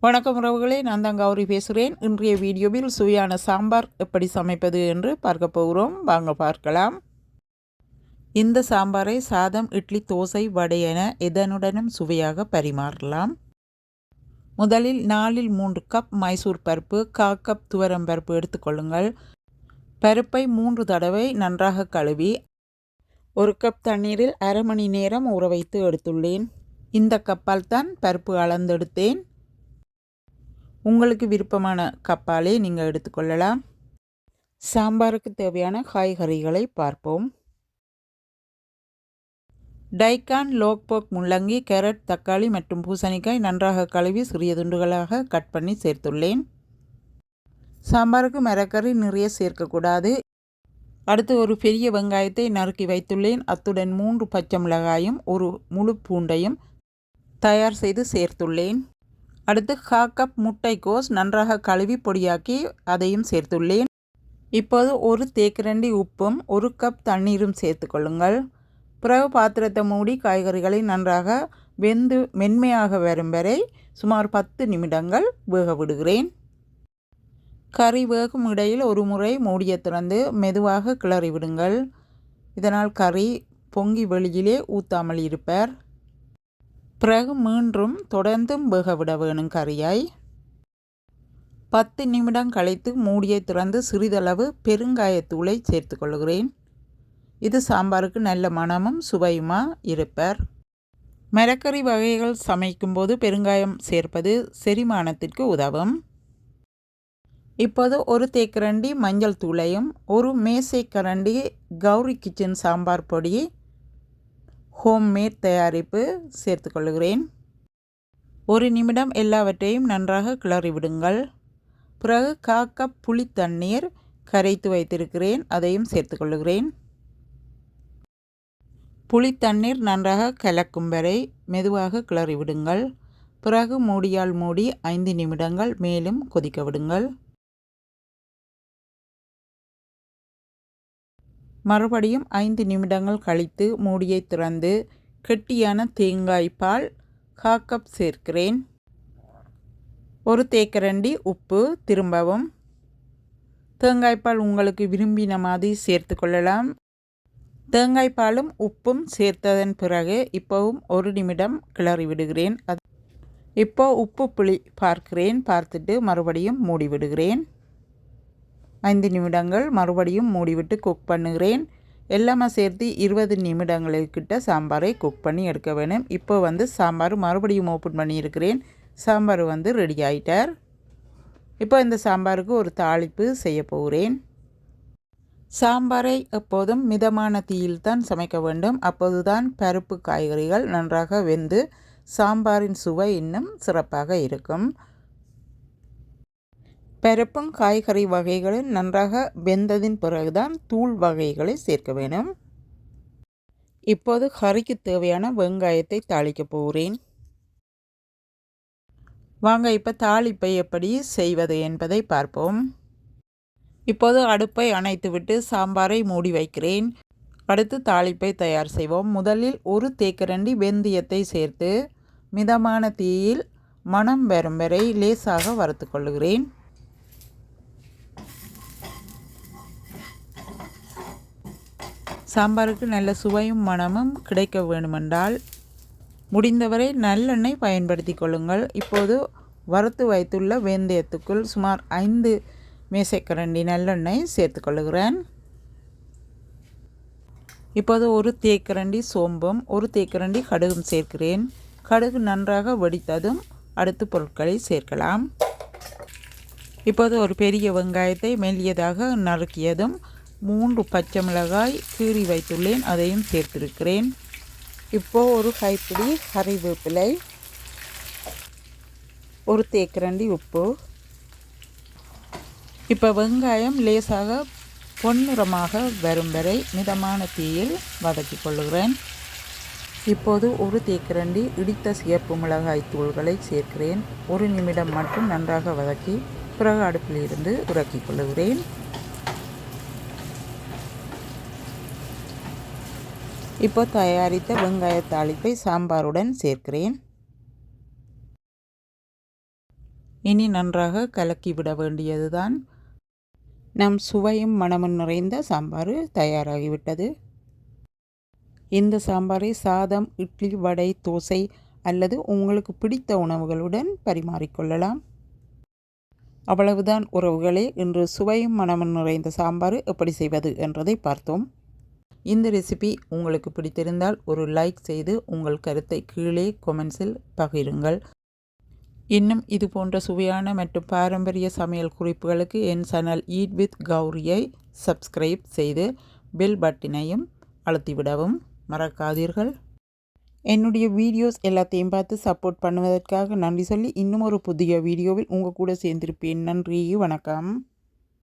வணக்கம் உறவுகளே, நான் தான் கௌரி பேசுகிறேன். இன்றைய வீடியோவில் சுவையான சாம்பார் எப்படி சமைப்பது என்று பார்க்க போகிறோம். வாங்க பார்க்கலாம். இந்த சாம்பாரை சாதம், இட்லி, தோசை, வடை என எதனுடனும் சுவையாக பரிமாறலாம். முதலில் 4 3 கப் மைசூர் பருப்பு, 1/4 கப் துவரம் பருப்பு எடுத்துக்கொள்ளுங்கள். பருப்பை 3 தடவை நன்றாக கழுவி 1 கப் தண்ணீரில் அரை மணி நேரம் ஊற வைத்து எடுத்துள்ளேன். இந்த கப்பால் தான் பருப்பு அளந்தெடுத்தேன். உங்களுக்கு விருப்பமான கப்பாலே நீங்கள் எடுத்துக்கொள்ளலாம். சாம்பாருக்கு தேவையான காய்கறிகளை பார்ப்போம். டைக்கான், லோக்போக், முள்ளங்கி, கேரட், தக்காளி மற்றும் பூசணிக்காய் நன்றாக கழுவி சிறிய துண்டுகளாக கட் பண்ணி சேர்த்துள்ளேன். சாம்பாருக்கு மரக்கறி நிறைய சேர்க்கக்கூடாது. அடுத்து ஒரு பெரிய வெங்காயத்தை நறுக்கி வைத்துள்ளேன். அத்துடன் 3 பச்சை மிளகாயும் ஒரு முழு பூண்டையும் தயார் செய்து சேர்த்துள்ளேன். அடுத்து 1/4 கப் முட்டைக்கோஸ் நன்றாக கழுவி பொடியாக்கி அதையும் சேர்த்துள்ளேன். இப்போது ஒரு தேக்கரண்டி உப்பும் 1 கப் தண்ணீரும் சேர்த்து கொள்ளுங்கள். பிறகு பாத்திரத்தை மூடி காய்கறிகளை நன்றாக வெந்து மென்மையாக வரும் வரை சுமார் 10 நிமிடங்கள் வேக விடுகிறேன். கறி வேகும் இடையில் ஒரு முறை மூடியை திறந்து மெதுவாக கிளறி விடுங்கள். இதனால் கறி பொங்கி வெளியிலே ஊற்றாமல் இருப்பார். பிறகு மீண்டும் தொடர்ந்தும் வேக விட வேணும் கறியாய். 10 நிமிடம் கழித்து மூடியை திறந்து சிறிதளவு பெருங்காயத்தூளை சேர்த்து கொள்கிறேன். இது சாம்பாருக்கு நல்ல மணமும் சுவையுமா இருப்பார். மரக்கறி வகைகள் சமைக்கும்போது பெருங்காயம் சேர்ப்பது செரிமானத்திற்கு உதவும். இப்போது ஒரு தேக்கரண்டி மஞ்சள் தூளையும் ஒரு மேசைக்கரண்டி கௌரி கிச்சன் சாம்பார் பொடி ஹோம்மேட் தயாரிப்பு சேர்த்து கொள்கிறேன். 1 நிமிடம் எல்லாவற்றையும் நன்றாக கிளறி விடுங்கள். பிறகு 1/4 கப் புளி தண்ணீர் கரைத்து வைத்திருக்கிறேன், அதையும் சேர்த்து கொள்கிறேன். புளி தண்ணீர் நன்றாக கலக்கும் வரை மெதுவாக கிளறி விடுங்கள். பிறகு மூடியால் மூடி 5 நிமிடங்கள் மேலும் கொதிக்க விடுங்கள். மறுபடியும் 5 நிமிடங்கள் கழித்து மூடியை திறந்து கெட்டியான தேங்காய் பால் 1/4 கப் சேர்க்கிறேன். ஒரு தேக்கரண்டி உப்பு திரும்பவும். தேங்காய்பால் உங்களுக்கு விரும்பின மாதிரி சேர்த்து கொள்ளலாம். தேங்காய்பாலும் உப்பும் சேர்த்ததன் பிறகு இப்போவும் 1 நிமிடம் கிளறி விடுகிறேன். இப்போ உப்பு புளி பார்க்கிறேன், பார்த்துட்டு மறுபடியும் மூடி விடுகிறேன். 5 நிமிடங்கள் மறுபடியும் மூடிவிட்டு குக் பண்ணுகிறேன். எல்லாமே சேர்த்து 20 நிமிடங்களுக்கிட்ட சாம்பாரை குக் பண்ணி எடுக்க வேணும். இப்போ சாம்பார் மறுபடியும் ஓப்பன் பண்ணியிருக்கிறேன். சாம்பார் ரெடி ஆகிட்டார். இப்போ இந்த சாம்பாருக்கு ஒரு தாளிப்பு செய்ய போகிறேன். சாம்பாரை எப்போதும் மிதமான தீயில் தான் சமைக்க வேண்டும். அப்போது தான் பருப்பு காய்கறிகள் நன்றாக வெந்து சாம்பாரின் சுவை இன்னும் சிறப்பாக இருக்கும். பருப்பும் காய்கறி வகைகளும் நன்றாக வெந்ததின் பிறகுதான் தூள் வகைகளை சேர்க்க வேண்டும். இப்போது கறிக்கு தேவையான வெங்காயத்தை தாளிக்க போகிறேன். வாங்க இப்போ தாளிப்பை எப்படி செய்வது என்பதை பார்ப்போம். இப்போது அடுப்பை அணைத்துவிட்டு சாம்பாரை மூடி வைக்கிறேன். அடுத்து தாளிப்பை தயார் செய்வோம். முதலில் ஒரு தேக்கரண்டி வெந்தயத்தை சேர்த்து மிதமான தீயில் மணம் வரும் வரை லேசாக வறுத்து கொள்கிறேன். சாம்பாருக்கு நல்ல சுவையும் மணமும் கிடைக்க வேண்டுமென்றால் முடிந்தவரை நல்லெண்ணெய் பயன்படுத்தி கொள்ளுங்கள். இப்போது வறுத்து வைத்துள்ள வெந்தயத்துக்குள் சுமார் 5 மேசைக்கரண்டி நல்லெண்ணெய் சேர்த்து கொள்ளுகிறேன். இப்போது ஒரு தேக்கரண்டி சோம்பும் ஒரு தேக்கரண்டி கடுகும் சேர்க்கிறேன். கடுகு நன்றாக வெடித்ததும் அடுத்த பொருட்களை சேர்க்கலாம். இப்போது ஒரு பெரிய வெங்காயத்தை மெல்லியதாக நறுக்கியதும் 3 பச்சை மிளகாய் கீறி வைத்துள்ளேன், அதையும் சேர்த்திருக்கிறேன். இப்போது ஒரு கைப்பிடி கறிவேப்பிலை, ஒரு தேக்கரண்டி உப்பு. இப்போ வெங்காயம் லேசாக பொன்னிறமாக வரும் வரை மிதமான தீயில் வதக்கி கொள்ளுகிறேன். இப்போது ஒரு தேக்கரண்டி இடித்த சிவப்பு மிளகாய் தூள்களை சேர்க்கிறேன். 1 நிமிடம் மட்டும் நன்றாக வதக்கி பிறகு அடுப்பில் இருந்து இறக்கி கொள்ளுகிறேன். இப்போ தயாரித்த வெங்காய தாளிப்பை சாம்பாருடன் சேர்க்கிறேன். இனி நன்றாக கலக்கிவிட வேண்டியதுதான். நம் சுவையும் மணமும் நிறைந்த சாம்பார் தயாராகிவிட்டது. இந்த சாம்பாரை சாதம், இட்லி, வடை, தோசை அல்லது உங்களுக்கு பிடித்த உணவுகளுடன் பரிமாறிக்கொள்ளலாம். அவ்வளவுதான் உறவுகளே, இன்று சுவையும் மணமும் நிறைந்த சாம்பார் எப்படி செய்வது என்றதை பார்த்தோம். இந்த ரெசிபி உங்களுக்கு பிடித்திருந்தால் ஒரு லைக் செய்து உங்கள் கருத்தை கீழே கொமெண்ட்ஸில் பகிருங்கள். இன்னும் இது போன்ற சுவையான மற்றும் பாரம்பரிய சமையல் குறிப்புகளுக்கு என் சேனல் ஈட் வித் கௌரியை சப்ஸ்கிரைப் செய்து பெல் பட்டினையும் அழுத்திவிடவும் மறக்காதீர்கள். என்னுடைய வீடியோஸ் எல்லாத்தையும் பார்த்து சப்போர்ட் பண்ணுவதற்காக நன்றி சொல்லி இன்னும் ஒரு புதிய வீடியோவில் உங்கள் கூட சேர்ந்திருப்பேன். நன்றி, வணக்கம்.